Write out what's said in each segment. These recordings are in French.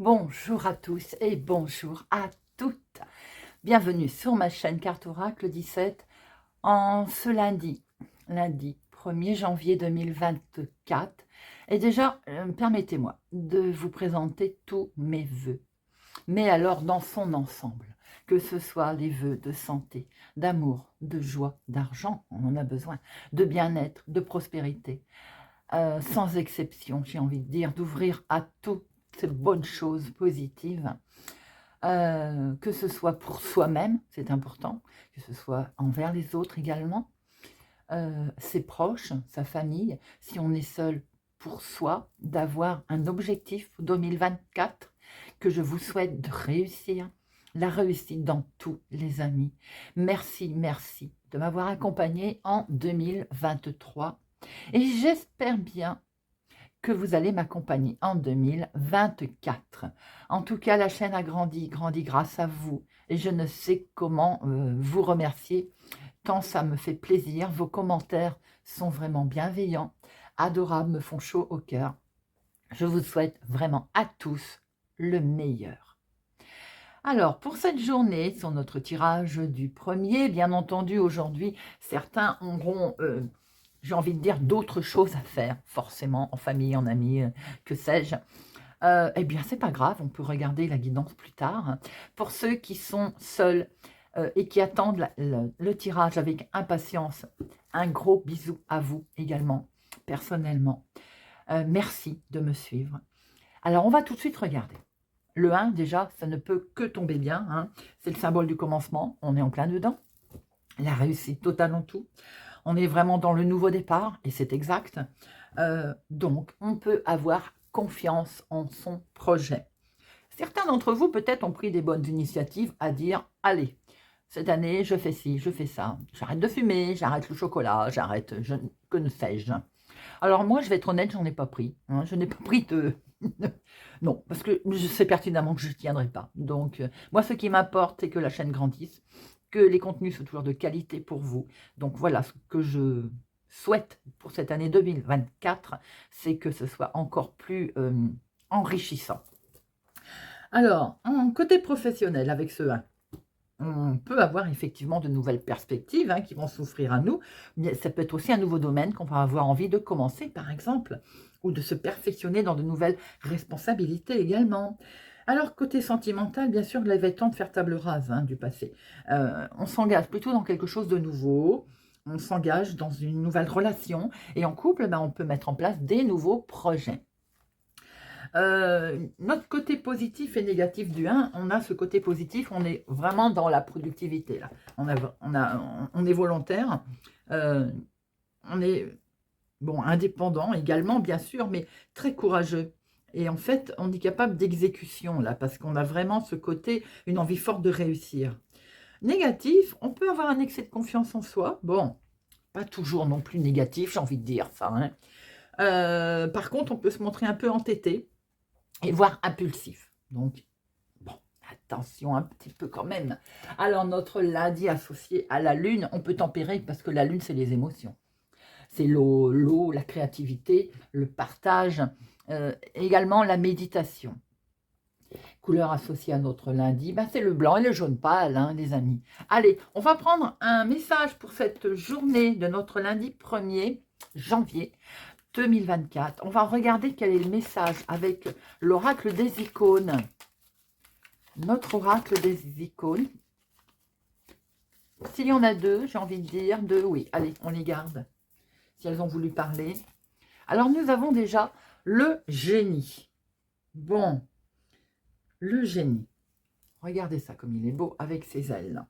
Bonjour à tous et bonjour à toutes. Bienvenue sur ma chaîne Carte Oracle 17 en ce lundi 1er janvier 2024. Et déjà, permettez-moi de vous présenter tous mes vœux. Mais alors dans son ensemble, que ce soit les vœux de santé, d'amour, de joie, d'argent, on en a besoin, de bien-être, de prospérité, sans exception, j'ai envie de dire, d'ouvrir à toutes ces bonnes choses positives, que ce soit pour soi-même, c'est important, que ce soit envers les autres également, ses proches, sa famille, si on est seul, pour soi, d'avoir un objectif 2024 que je vous souhaite de réussir, la réussite dans tous les amis. Merci de m'avoir accompagné en 2023 et j'espère bien que vous allez m'accompagner en 2024. En tout cas, la chaîne a grandi grâce à vous. Et je ne sais comment vous remercier, tant ça me fait plaisir. Vos commentaires sont vraiment bienveillants, adorables, me font chaud au cœur. Je vous souhaite vraiment à tous le meilleur. Alors, pour cette journée, sur notre tirage du premier, bien entendu, aujourd'hui, certains auront j'ai envie de dire, d'autres choses à faire, forcément, en famille, en amis, que sais-je. Eh bien, c'est pas grave, on peut regarder la guidance plus tard. Pour ceux qui sont seuls et qui attendent le tirage avec impatience, un gros bisou à vous également, personnellement. Merci de me suivre. Alors, on va tout de suite regarder. Le 1, déjà, ça ne peut que tomber bien, hein. C'est le symbole du commencement, on est en plein dedans. La réussite totale en tout. On est vraiment dans le nouveau départ, et c'est exact. Donc, on peut avoir confiance en son projet. Certains d'entre vous, peut-être, ont pris des bonnes initiatives à dire, allez, cette année, je fais ci, je fais ça. J'arrête de fumer, j'arrête le chocolat, j'arrête, que ne sais-je. Alors moi, je vais être honnête, j'en ai pas pris. Hein, je n'ai pas pris de... non, parce que je sais pertinemment que je ne tiendrai pas. Donc, moi, ce qui m'importe, c'est que la chaîne grandisse, que les contenus soient toujours de qualité pour vous. Donc, voilà, ce que je souhaite pour cette année 2024, c'est que ce soit encore plus enrichissant. Alors, en côté professionnel, avec ce 1, on peut avoir effectivement de nouvelles perspectives hein, qui vont s'offrir à nous. Mais ça peut être aussi un nouveau domaine qu'on va avoir envie de commencer, par exemple, ou de se perfectionner dans de nouvelles responsabilités également. Alors, côté sentimental, bien sûr, il avait temps de faire table rase hein, du passé. On s'engage plutôt dans quelque chose de nouveau, on s'engage dans une nouvelle relation, et en couple, ben, on peut mettre en place des nouveaux projets. Notre côté positif et négatif du 1, on a ce côté positif, on est vraiment dans la productivité. Là. On est volontaire, on est bon, indépendant également, bien sûr, mais très courageux. Et en fait, on est capable d'exécution, là, parce qu'on a vraiment ce côté, une envie forte de réussir. Négatif, on peut avoir un excès de confiance en soi. Bon, pas toujours non plus négatif, j'ai envie de dire ça. Hein. Par contre, on peut se montrer un peu entêté et voire impulsif. Donc, bon, attention un petit peu quand même. Alors, notre lundi associé à la lune, on peut tempérer parce que la lune, c'est les émotions. C'est l'eau, la créativité, le partage, également la méditation. Couleur associée à notre lundi, ben c'est le blanc et le jaune pâle, hein, les amis. Allez, on va prendre un message pour cette journée de notre lundi 1er janvier 2024. On va regarder quel est le message avec l'oracle des icônes. Notre oracle des icônes. S'il y en a deux, j'ai envie de dire deux, oui. Allez, on les garde. Si elles ont voulu parler. Alors, nous avons déjà le génie. Bon, le génie. Regardez ça comme il est beau avec ses ailes.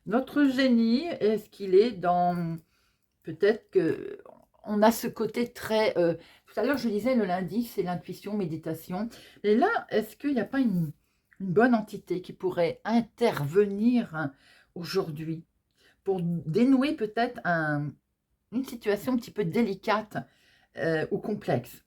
Notre génie, est-ce qu'il est dans... Peut-être que on a ce côté très... tout à l'heure, je disais, le lundi, c'est l'intuition, méditation. Et là, est-ce qu'il n'y a pas une bonne entité qui pourrait intervenir hein, aujourd'hui pour dénouer peut-être une situation un petit peu délicate ou complexe?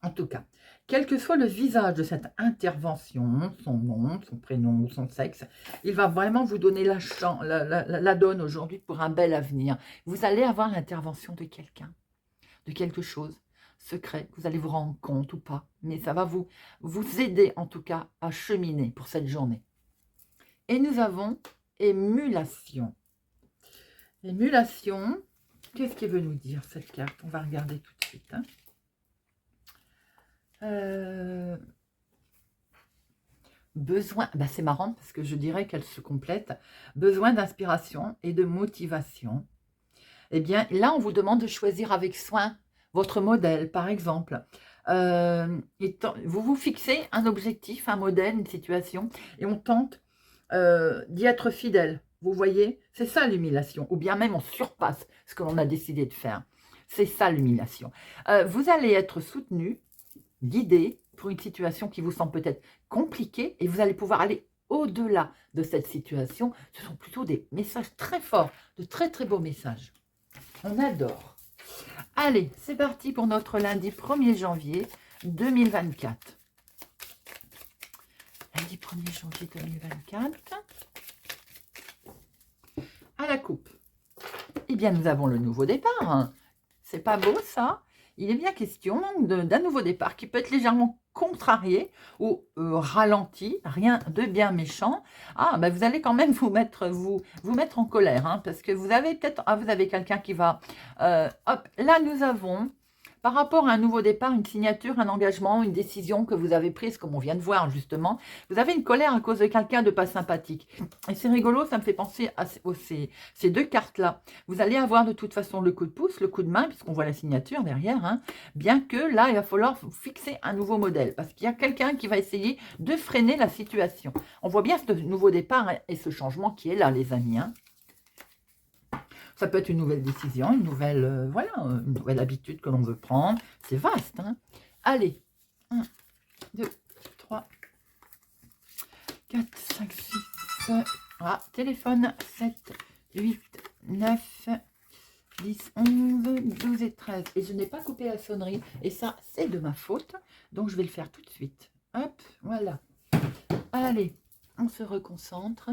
En tout cas, quel que soit le visage de cette intervention, son nom, son prénom ou son sexe, il va vraiment vous donner la donne aujourd'hui pour un bel avenir. Vous allez avoir l'intervention de quelqu'un, de quelque chose. secret, vous allez vous rendre compte ou pas, mais ça va vous aider en tout cas à cheminer pour cette journée. Et nous avons émulation. Émulation, qu'est-ce qu'il veut nous dire cette carte? On va regarder tout de suite. Besoin, ben c'est marrant parce que je dirais qu'elle se complète. Besoin d'inspiration et de motivation. Eh bien, là, on vous demande de choisir avec soin votre modèle, par exemple. Vous vous fixez un objectif, un modèle, une situation, et on tente d'y être fidèle. Vous voyez, c'est ça l'humiliation. Ou bien même on surpasse ce que l'on a décidé de faire. C'est ça l'humiliation. Vous allez être soutenu, guidé pour une situation qui vous semble peut-être compliquée, et vous allez pouvoir aller au-delà de cette situation. Ce sont plutôt des messages très forts, de très très beaux messages. On adore. Allez, c'est parti pour notre lundi 1er janvier 2024. Lundi 1er janvier 2024. À la coupe. Eh bien, nous avons le nouveau départ. C'est pas beau, ça? Il est bien question d'un nouveau départ qui peut être légèrement contrarié ou ralenti, rien de bien méchant. Ah, ben vous allez quand même vous mettre en colère, hein, parce que vous avez peut-être, vous avez quelqu'un qui va, hop, là nous avons, par rapport à un nouveau départ, une signature, un engagement, une décision que vous avez prise, comme on vient de voir justement, vous avez une colère à cause de quelqu'un de pas sympathique. Et c'est rigolo, ça me fait penser à ces deux cartes-là. Vous allez avoir de toute façon le coup de pouce, le coup de main, puisqu'on voit la signature derrière, hein, bien que là, il va falloir fixer un nouveau modèle, parce qu'il y a quelqu'un qui va essayer de freiner la situation. On voit bien ce nouveau départ et ce changement qui est là, les amis, hein. Ça peut être une nouvelle décision, une nouvelle, voilà, une nouvelle habitude que l'on veut prendre. C'est vaste, hein. Allez, 1, 2, 3, 4, 5, 6, ah, téléphone, 7, 8, 9, 10, 11, 12 et 13. Et je n'ai pas coupé la sonnerie. Et ça, c'est de ma faute. Donc, je vais le faire tout de suite. Hop, voilà. Allez, on se reconcentre.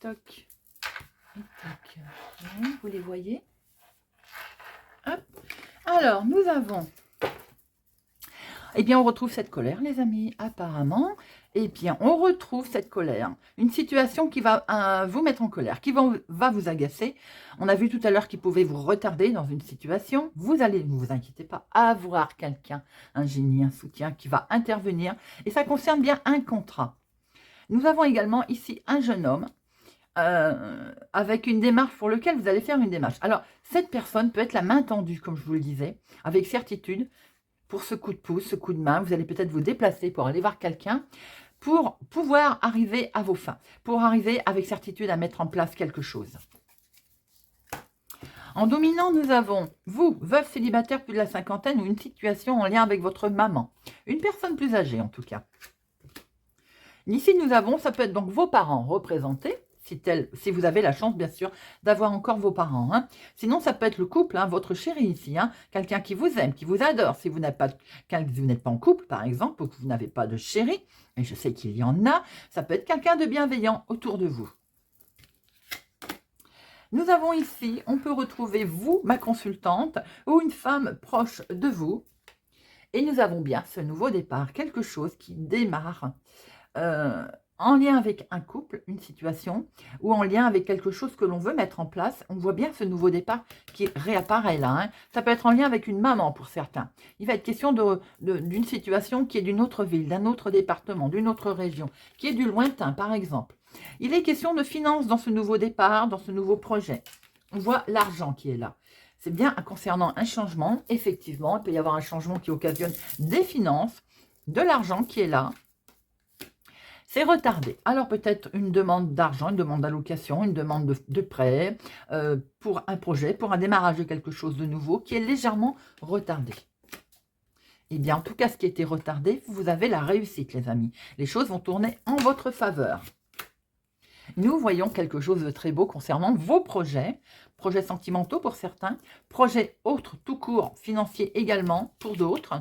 Toc. Et toc. Vous les voyez? Hop. Alors, nous avons... Eh bien, on retrouve cette colère, les amis, apparemment. Eh bien, on retrouve cette colère. Une situation qui va vous mettre en colère, qui va vous agacer. On a vu tout à l'heure qu'il pouvait vous retarder dans une situation. Vous allez, ne vous inquiétez pas, avoir quelqu'un, un génie, un soutien qui va intervenir. Et ça concerne bien un contrat. Nous avons également ici un jeune homme avec une démarche pour laquelle vous allez faire une démarche. Alors, cette personne peut être la main tendue, comme je vous le disais, avec certitude. Pour ce coup de pouce, ce coup de main, vous allez peut-être vous déplacer pour aller voir quelqu'un, pour pouvoir arriver à vos fins, pour arriver avec certitude à mettre en place quelque chose. En dominant, nous avons, vous, veuve célibataire plus de la cinquantaine ou une situation en lien avec votre maman. Une personne plus âgée en tout cas. Ici, nous avons, ça peut être donc vos parents représentés, si vous avez la chance, bien sûr, d'avoir encore vos parents. Hein. Sinon, ça peut être le couple, hein, votre chéri ici, hein, quelqu'un qui vous aime, qui vous adore. Si vous n'êtes pas en couple, par exemple, ou que vous n'avez pas de chéri, et je sais qu'il y en a, ça peut être quelqu'un de bienveillant autour de vous. Nous avons ici, on peut retrouver vous, ma consultante, ou une femme proche de vous. Et nous avons bien ce nouveau départ, quelque chose qui démarre en lien avec un couple, une situation, ou en lien avec quelque chose que l'on veut mettre en place. On voit bien ce nouveau départ qui réapparaît là. Hein. Ça peut être en lien avec une maman pour certains. Il va être question d'une situation qui est d'une autre ville, d'un autre département, d'une autre région, qui est du lointain par exemple. Il est question de finances dans ce nouveau départ, dans ce nouveau projet. On voit l'argent qui est là. C'est bien concernant un changement, effectivement, il peut y avoir un changement qui occasionne des finances, de l'argent qui est là. C'est retardé. Alors peut-être une demande d'argent, une demande d'allocation, une demande de prêt pour un projet, pour un démarrage de quelque chose de nouveau qui est légèrement retardé. Eh bien, en tout cas, ce qui était retardé, vous avez la réussite, les amis. Les choses vont tourner en votre faveur. Nous voyons quelque chose de très beau concernant vos projets sentimentaux pour certains, projets autres tout court, financiers également pour d'autres.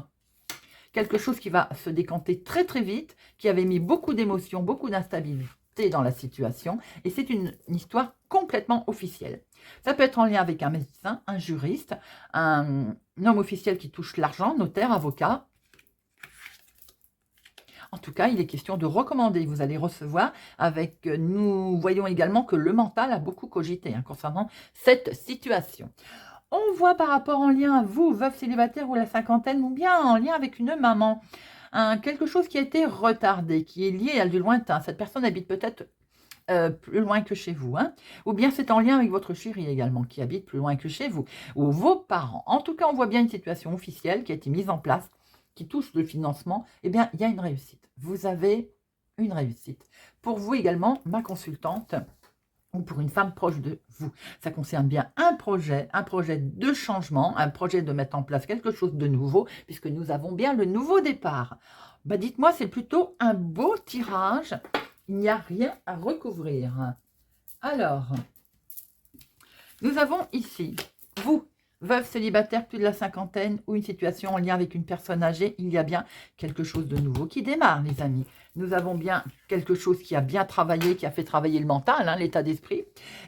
Quelque chose qui va se décanter très très vite, qui avait mis beaucoup d'émotions, beaucoup d'instabilité légèreté dans la situation et c'est une histoire complètement officielle. Ça peut être en lien avec un médecin, un juriste, un homme officiel qui touche l'argent, notaire, avocat. En tout cas, il est question de recommander. Vous allez recevoir avec... Nous voyons également que le mental a beaucoup cogité concernant cette situation. On voit par rapport en lien à vous, veuve célibataire ou la cinquantaine, ou bien en lien avec une maman, quelque chose qui a été retardé, qui est lié à du lointain. Cette personne habite peut-être plus loin que chez vous, ou bien c'est en lien avec votre chéri également, qui habite plus loin que chez vous, ou vos parents. En tout cas, on voit bien une situation officielle qui a été mise en place, qui touche le financement. Eh bien, il y a une réussite. Vous avez une réussite. Pour vous également, ma consultante, ou pour une femme proche de vous. Ça concerne bien un projet de changement, un projet de mettre en place quelque chose de nouveau, puisque nous avons bien le nouveau départ. Bah, dites-moi, c'est plutôt un beau tirage. Il n'y a rien à recouvrir. Alors, nous avons ici, vous, veuve célibataire, plus de la cinquantaine, ou une situation en lien avec une personne âgée, il y a bien quelque chose de nouveau qui démarre, les amis. Nous avons bien quelque chose qui a bien travaillé, qui a fait travailler le mental, l'état d'esprit,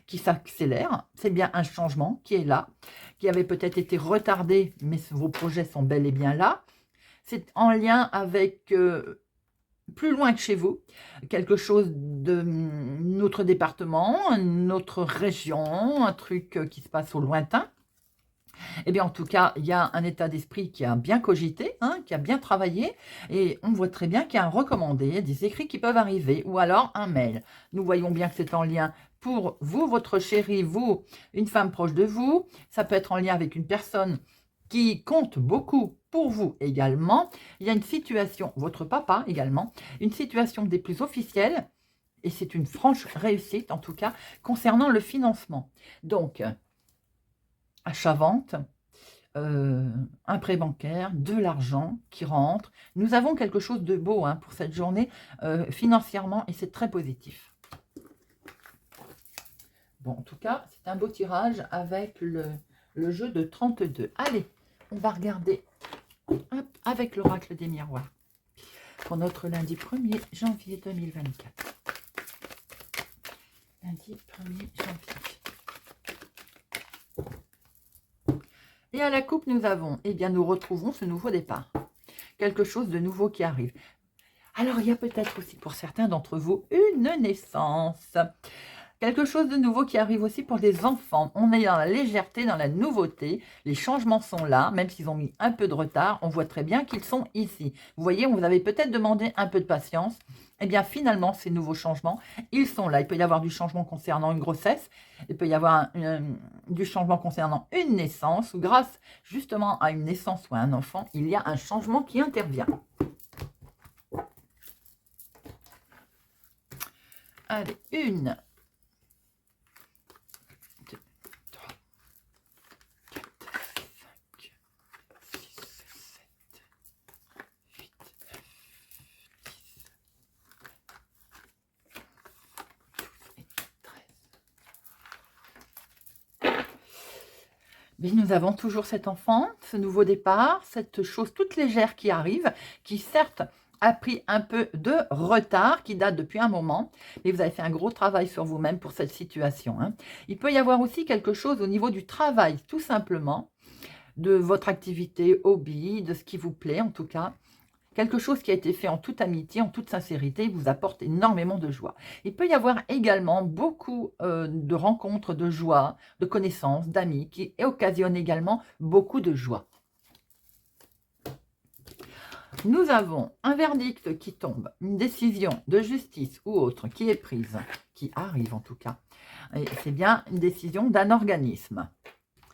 qui s'accélère. C'est bien un changement qui est là, qui avait peut-être été retardé, mais vos projets sont bel et bien là. C'est en lien avec... plus loin que chez vous, quelque chose de notre département, notre région, un truc qui se passe au lointain. Eh bien, en tout cas, il y a un état d'esprit qui a bien cogité, qui a bien travaillé, et on voit très bien qu'il y a un recommandé, des écrits qui peuvent arriver, ou alors un mail. Nous voyons bien que c'est en lien pour vous, votre chéri, vous, une femme proche de vous. Ça peut être en lien avec une personne qui compte beaucoup pour vous également. Il y a une situation, votre papa également, une situation des plus officielles, et c'est une franche réussite, en tout cas, concernant le financement. Donc, achat-vente, un prêt bancaire, de l'argent qui rentre. Nous avons quelque chose de beau pour cette journée financièrement, et c'est très positif. Bon, en tout cas, c'est un beau tirage avec le jeu de 32. Allez, on va regarder avec l'oracle des miroirs pour notre lundi 1er janvier 2024. Lundi 1er janvier. Et à la coupe, nous avons, eh bien, nous retrouvons ce nouveau départ. Quelque chose de nouveau qui arrive. Alors, il y a peut-être aussi pour certains d'entre vous une naissance. Quelque chose de nouveau qui arrive aussi pour les enfants. On est dans la légèreté, dans la nouveauté. Les changements sont là, même s'ils ont mis un peu de retard. On voit très bien qu'ils sont ici. Vous voyez, on vous avait peut-être demandé un peu de patience. Eh bien, finalement, ces nouveaux changements, ils sont là. Il peut y avoir du changement concernant une grossesse. Il peut y avoir du changement concernant une naissance. Ou grâce justement à une naissance ou à un enfant, il y a un changement qui intervient. Allez, 1, 2, 3, 4, 5, 6, 7, 8, 9, 10, 12 et 13. Mais nous avons toujours cet enfant, ce nouveau départ, cette chose toute légère qui arrive, qui certes a pris un peu de retard, qui date depuis un moment, mais vous avez fait un gros travail sur vous-même pour cette situation. Il peut y avoir aussi quelque chose au niveau du travail, tout simplement, de votre activité, hobby, de ce qui vous plaît en tout cas. Quelque chose qui a été fait en toute amitié, en toute sincérité, vous apporte énormément de joie. Il peut y avoir également beaucoup de rencontres de joie, de connaissances, d'amis, qui occasionnent également beaucoup de joie. Nous avons un verdict qui tombe, une décision de justice ou autre qui est prise, qui arrive en tout cas. Et c'est bien une décision d'un organisme.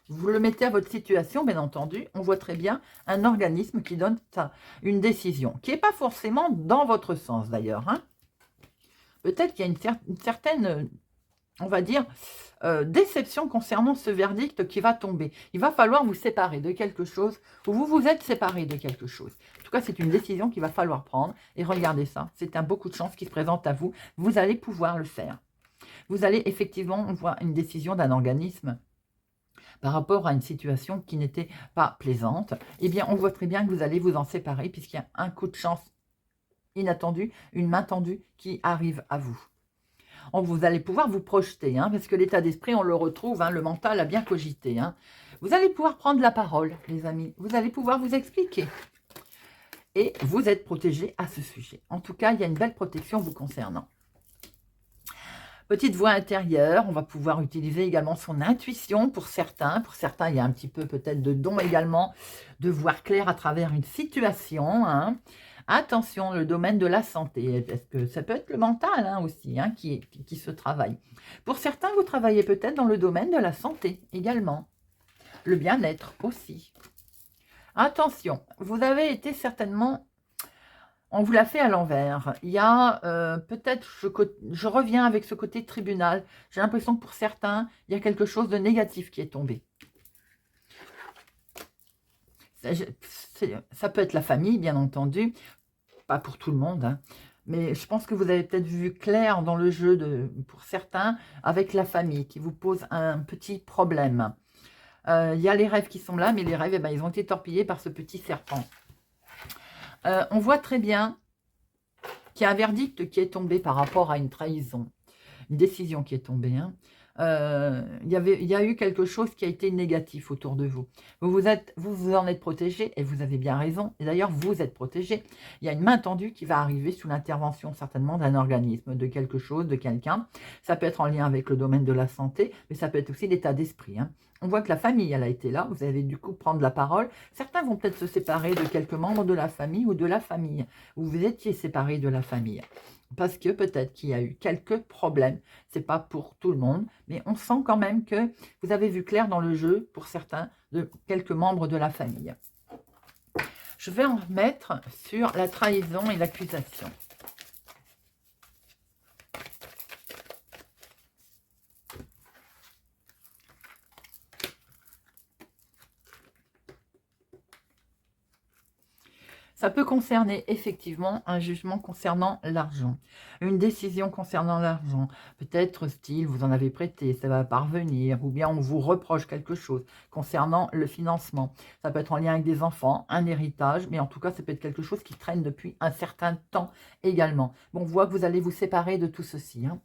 Vous le mettez à votre situation, bien entendu, on voit très bien un organisme qui donne ça, une décision, qui n'est pas forcément dans votre sens d'ailleurs. Peut-être qu'il y a une certaine, on va dire, déception concernant ce verdict qui va tomber. Il va falloir vous séparer de quelque chose, ou vous vous êtes séparé de quelque chose. En tout cas, c'est une décision qu'il va falloir prendre. Et regardez ça, c'est un beaucoup de chance qui se présente à vous. Vous allez pouvoir le faire. Vous allez effectivement voir une décision d'un organisme par rapport à une situation qui n'était pas plaisante. Eh bien, on voit très bien que vous allez vous en séparer puisqu'il y a un coup de chance inattendu, une main tendue qui arrive à vous. Vous allez pouvoir vous projeter, hein, parce que l'état d'esprit, on le retrouve, hein, le mental a bien cogité. Hein. Vous allez pouvoir prendre la parole, les amis. Vous allez pouvoir vous expliquer. Et vous êtes protégé à ce sujet. En tout cas, il y a une belle protection vous concernant. Petite voix intérieure, on va pouvoir utiliser également son intuition pour certains. Pour certains, il y a un petit peu peut-être de don également, de voir clair à travers une situation. Hein. Attention, le domaine de la santé, parce que ça peut être le mental hein, aussi hein, qui se travaille. Pour certains, vous travaillez peut-être dans le domaine de la santé également. Le bien-être aussi. Attention, vous avez été certainement... On vous l'a fait à l'envers. Il y a peut-être, je reviens avec ce côté tribunal. J'ai l'impression que pour certains, il y a quelque chose de négatif qui est tombé. Ça peut être la famille, bien entendu. Pas pour tout le monde. Hein. Mais je pense que vous avez peut-être vu clair dans le jeu, pour certains, avec la famille, qui vous pose un petit problème. Il y a les rêves qui sont là, mais les rêves, eh ben, ils ont été torpillés par ce petit serpent. On voit très bien qu'il y a un verdict qui est tombé par rapport à une trahison, une décision qui est tombée. Hein. Il y a eu quelque chose qui a été négatif autour de vous. Vous en êtes protégé et vous avez bien raison. Et d'ailleurs, vous êtes protégé. Il y a une main tendue qui va arriver sous l'intervention certainement d'un organisme, de quelque chose, de quelqu'un. Ça peut être en lien avec le domaine de la santé, mais ça peut être aussi l'état d'esprit. Hein. On voit que la famille, elle a été là. Vous allez du coup prendre la parole. Certains vont peut-être se séparer de quelques membres de la famille ou de la famille. Ou vous étiez séparés de la famille. Parce que peut-être qu'il y a eu quelques problèmes. Ce n'est pas pour tout le monde, mais on sent quand même que vous avez vu clair dans le jeu, pour certains, de quelques membres de la famille. Je vais en remettre sur la trahison et l'accusation. Ça peut concerner effectivement un jugement concernant l'argent, une décision concernant l'argent. Peut-être style, vous en avez prêté, ça va parvenir, ou bien on vous reproche quelque chose concernant le financement. Ça peut être en lien avec des enfants, un héritage, mais en tout cas, ça peut être quelque chose qui traîne depuis un certain temps également. Bon, on voit que vous allez vous séparer de tout ceci. Hein.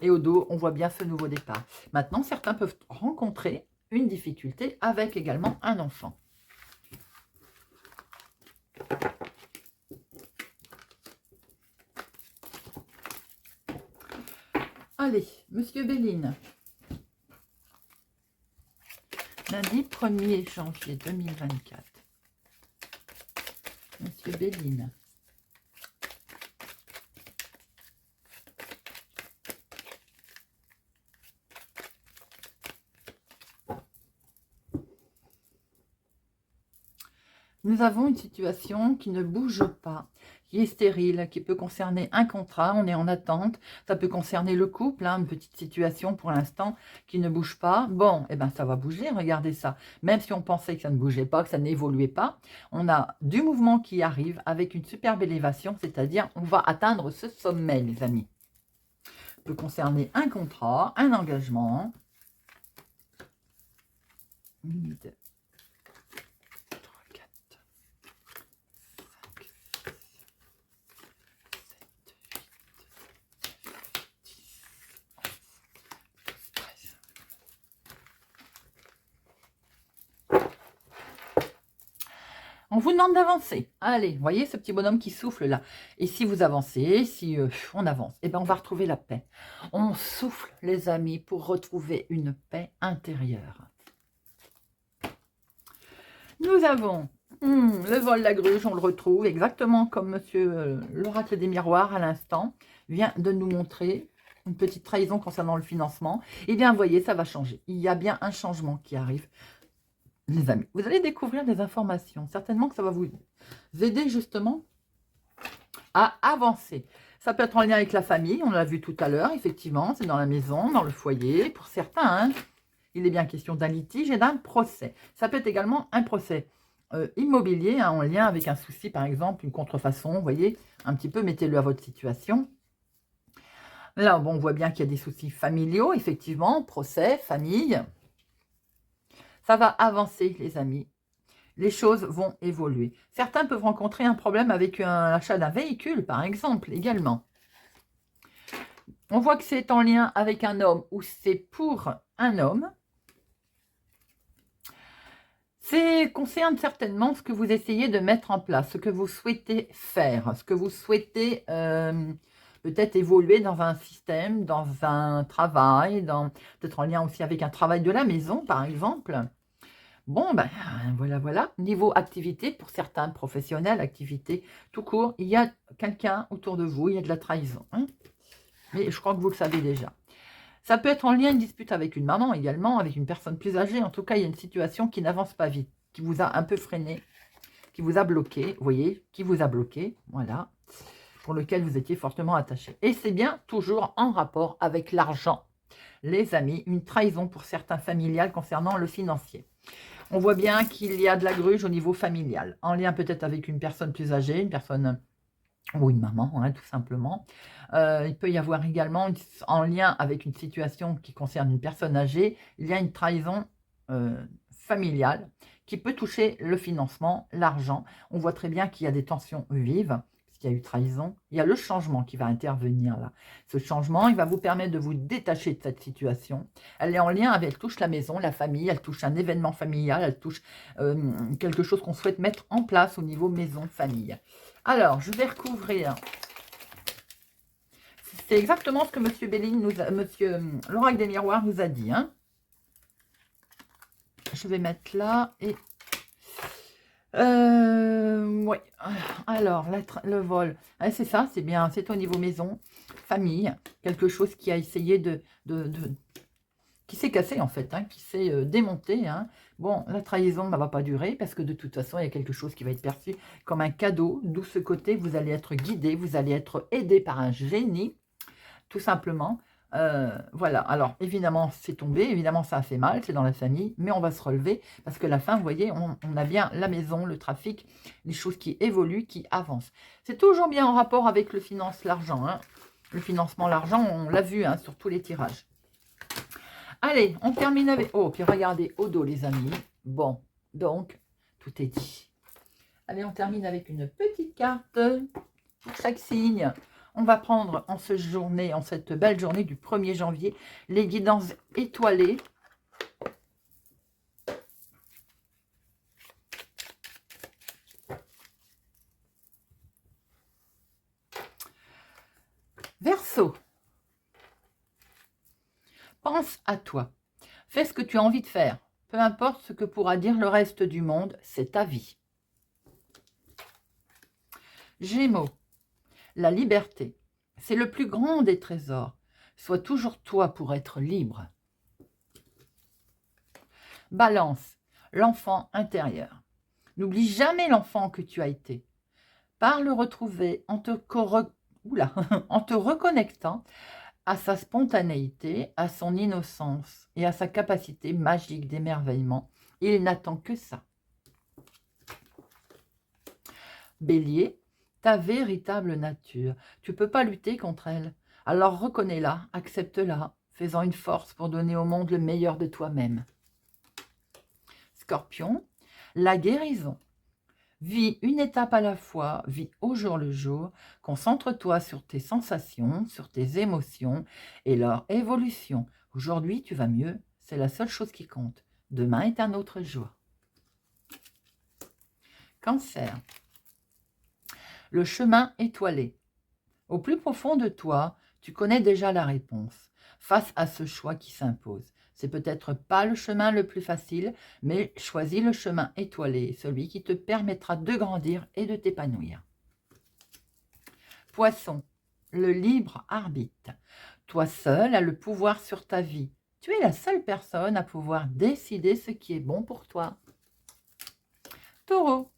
Et au dos, on voit bien ce nouveau départ. Maintenant, certains peuvent rencontrer une difficulté avec également un enfant. Allez, Monsieur Béline. Lundi 1er janvier 2024. Monsieur Béline. Nous avons une situation qui ne bouge pas, qui est stérile, qui peut concerner un contrat, on est en attente. Ça peut concerner le couple, hein, une petite situation pour l'instant qui ne bouge pas. Bon, eh ben ça va bouger, regardez ça. Même si on pensait que ça ne bougeait pas, que ça n'évoluait pas, on a du mouvement qui arrive avec une superbe élévation, c'est-à-dire on va atteindre ce sommet, les amis. Ça peut concerner un contrat, un engagement. 1, 2, 3, 4. 13. On vous demande d'avancer. Allez, vous voyez ce petit bonhomme qui souffle là. Et si vous avancez, si on avance, eh ben on va retrouver la paix. On souffle, les amis, pour retrouver une paix intérieure. Nous avons le vol de la gruge, on le retrouve exactement comme monsieur l'oracle des miroirs à l'instant vient de nous montrer une petite trahison concernant le financement. Eh bien, vous voyez, ça va changer. Il y a bien un changement qui arrive. Les amis, vous allez découvrir des informations. Certainement que ça va vous aider justement à avancer. Ça peut être en lien avec la famille, on l'a vu tout à l'heure, effectivement. C'est dans la maison, dans le foyer. Pour certains, hein, il est bien question d'un litige et d'un procès. Ça peut être également un procès immobilier, hein, en lien avec un souci, par exemple, une contrefaçon. Vous voyez, un petit peu, mettez-le à votre situation. Là, bon, on voit bien qu'il y a des soucis familiaux, effectivement, procès, famille. Ça va avancer, les amis. Les choses vont évoluer. Certains peuvent rencontrer un problème avec l'achat d'un véhicule, par exemple, également. On voit que c'est en lien avec un homme ou c'est pour un homme. C'est concerne certainement ce que vous essayez de mettre en place, ce que vous souhaitez faire, ce que vous souhaitez peut-être évoluer dans un système, dans un travail, peut-être en lien aussi avec un travail de la maison, par exemple. Bon, ben voilà, voilà. Niveau activité, pour certains professionnels, activité tout court, il y a quelqu'un autour de vous, il y a de la trahison. Hein, mais je crois que vous le savez déjà. Ça peut être en lien, une dispute avec une maman également, avec une personne plus âgée. En tout cas, il y a une situation qui n'avance pas vite, qui vous a un peu freiné, qui vous a bloqué, vous voyez, qui vous a bloqué, voilà, pour lequel vous étiez fortement attaché. Et c'est bien toujours en rapport avec l'argent. Les amis, une trahison pour certains familiales concernant le financier. On voit bien qu'il y a de la gruge au niveau familial, en lien peut-être avec une personne plus âgée, une personne ou une maman, hein, tout simplement. Il peut y avoir également, en lien avec une situation qui concerne une personne âgée, il y a une trahison familiale qui peut toucher le financement, l'argent. On voit très bien qu'il y a des tensions vives, puisqu'il y a eu trahison. Il y a le changement qui va intervenir là. Ce changement, il va vous permettre de vous détacher de cette situation. Elle est en lien avec, elle touche la maison, la famille, elle touche un événement familial, elle touche quelque chose qu'on souhaite mettre en place au niveau maison-famille. Alors, je vais recouvrir. C'est exactement ce que M. Béline l'oracle des miroirs nous a dit. Hein. Je vais mettre là et... oui. Alors, le vol. C'est ça, c'est bien. C'est au niveau maison, famille. Quelque chose qui a essayé qui s'est cassé en fait, hein, qui s'est démonté. Hein. Bon, la trahison ne va pas durer parce que de toute façon, il y a quelque chose qui va être perçu comme un cadeau, d'où ce côté, vous allez être guidé, vous allez être aidé par un génie, tout simplement. Voilà, alors évidemment, c'est tombé, évidemment, ça a fait mal, c'est dans la famille, mais on va se relever parce que la fin, vous voyez, on a bien la maison, le trafic, les choses qui évoluent, qui avancent. C'est toujours bien en rapport avec le finance, l'argent. Hein. Le financement, l'argent, on l'a vu hein, sur tous les tirages. Allez, on termine avec... Oh, puis regardez, au dos, les amis. Bon, donc, tout est dit. Allez, on termine avec une petite carte pour chaque signe. On va prendre en cette belle journée du 1er janvier, les guidances étoilées. Verseau. Pense à toi. Fais ce que tu as envie de faire. Peu importe ce que pourra dire le reste du monde, c'est ta vie. Gémeaux. La liberté. C'est le plus grand des trésors. Sois toujours toi pour être libre. Balance. L'enfant intérieur. N'oublie jamais l'enfant que tu as été. Par le retrouver en te, en te reconnectant à sa spontanéité, à son innocence et à sa capacité magique d'émerveillement. Il n'attend que ça. Bélier, ta véritable nature. Tu ne peux pas lutter contre elle. Alors reconnais-la, accepte-la, fais-en une force pour donner au monde le meilleur de toi-même. Scorpion, la guérison. Vis une étape à la fois, vis au jour le jour, concentre-toi sur tes sensations, sur tes émotions et leur évolution. Aujourd'hui, tu vas mieux, c'est la seule chose qui compte. Demain est un autre jour. Cancer. Le chemin étoilé. Au plus profond de toi, tu connais déjà la réponse. Face à ce choix qui s'impose. C'est peut-être pas le chemin le plus facile, mais choisis le chemin étoilé, celui qui te permettra de grandir et de t'épanouir. Poisson, le libre arbitre. Toi seul as le pouvoir sur ta vie. Tu es la seule personne à pouvoir décider ce qui est bon pour toi. Taureau,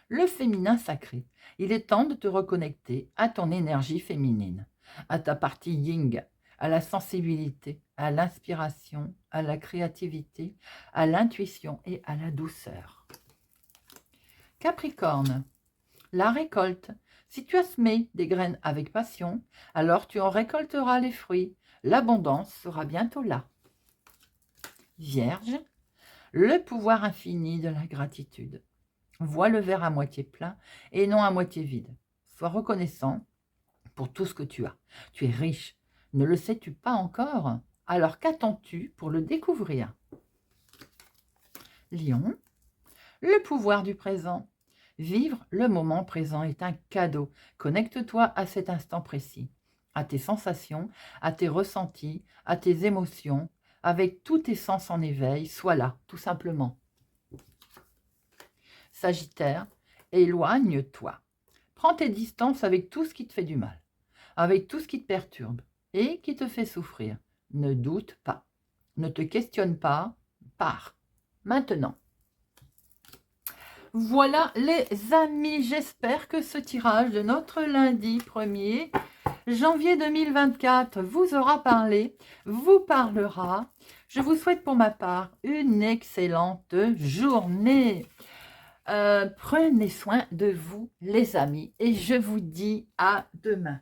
le féminin sacré. Il est temps de te reconnecter à ton énergie féminine, à ta partie yin, à la sensibilité, à l'inspiration, à la créativité, à l'intuition et à la douceur. Capricorne, la récolte. Si tu as semé des graines avec passion, alors tu en récolteras les fruits. L'abondance sera bientôt là. Vierge, le pouvoir infini de la gratitude. Vois le verre à moitié plein et non à moitié vide. Sois reconnaissant pour tout ce que tu as. Tu es riche, Ne le sais-tu pas encore? Alors qu'attends-tu pour le découvrir? Lion, le pouvoir du présent. Vivre le moment présent est un cadeau. Connecte-toi à cet instant précis, à tes sensations, à tes ressentis, à tes émotions, avec tous tes sens en éveil. Sois là, tout simplement. Sagittaire, éloigne-toi. Prends tes distances avec tout ce qui te fait du mal, avec tout ce qui te perturbe et qui te fait souffrir. Ne doute pas, ne te questionne pas, pars. Maintenant. Voilà les amis, j'espère que ce tirage de notre lundi 1er janvier 2024 vous aura parlé, vous parlera. Je vous souhaite pour ma part une excellente journée. Prenez soin de vous les amis et je vous dis à demain.